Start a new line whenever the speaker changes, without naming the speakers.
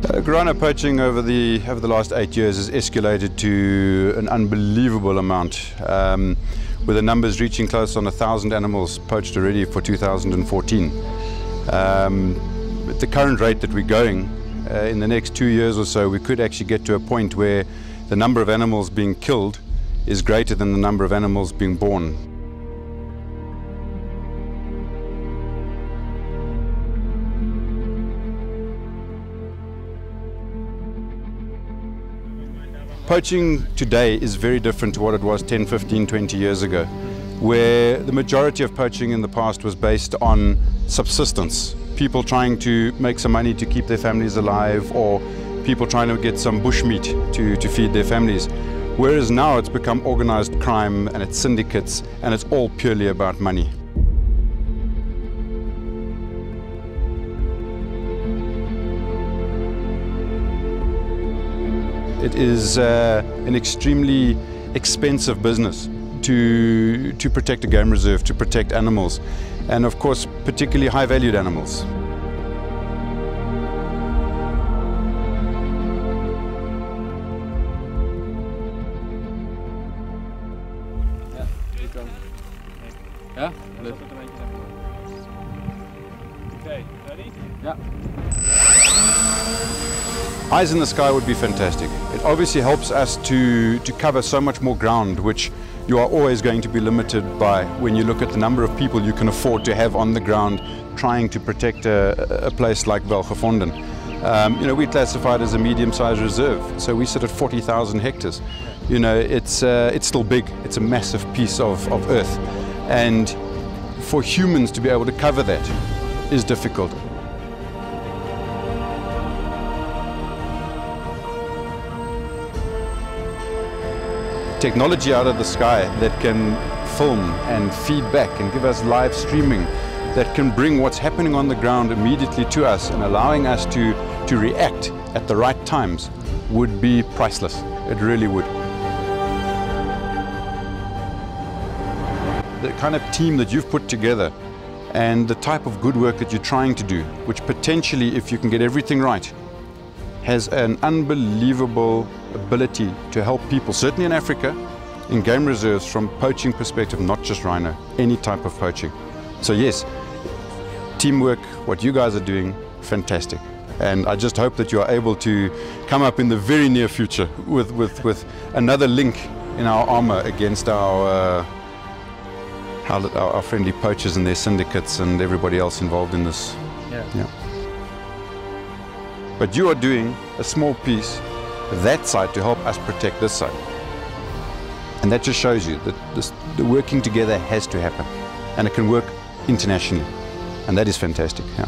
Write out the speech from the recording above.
Guarana poaching over the last 8 years has escalated to an unbelievable amount, with the numbers reaching close on 1,000 animals poached already for 2014. At the current rate that we're going, in the next 2 years or so, we could actually get to a point where the number of animals being killed is greater than the number of animals being born. Poaching today is very different to what it was 10, 15, 20 years ago, where the majority of poaching in the past was based on subsistence. People trying to make some money to keep their families alive, or people trying to get some bushmeat to feed their families. Whereas now it's become organized crime and it's syndicates, and it's all purely about money. It is an extremely expensive business to protect a game reserve, to protect animals, and of course particularly high-valued animals.
Ja,
Okay, ready?
ja.
Eyes in the sky would be fantastic. It obviously helps us to cover so much more ground, which you are always going to be limited by when you look at the number of people you can afford to have on the ground trying to protect a place like Welgevonden. You know, we're classified as a medium-sized reserve, so we sit at 40,000 hectares. You know, it's still big. It's a massive piece of earth, and for humans to be able to cover that is difficult. Technology out of the sky that can film and feed back and give us live streaming, that can bring what's happening on the ground immediately to us and allowing us to react at the right times, would be priceless. It really would. The kind of team that you've put together and the type of good work that you're trying to do, which potentially, if you can get everything right, has an unbelievable ability to help people, certainly in Africa, in game reserves from poaching perspective, not just rhino, any type of poaching. So yes, teamwork, what you guys are doing, fantastic. And I just hope that you are able to come up in the very near future with another link in our armor against our friendly poachers and their syndicates and everybody else involved in this. Yeah. But you are doing a small piece, that side, to help us protect this side. And that just shows you that the working together has to happen, and it can work internationally, and that is fantastic. Yeah.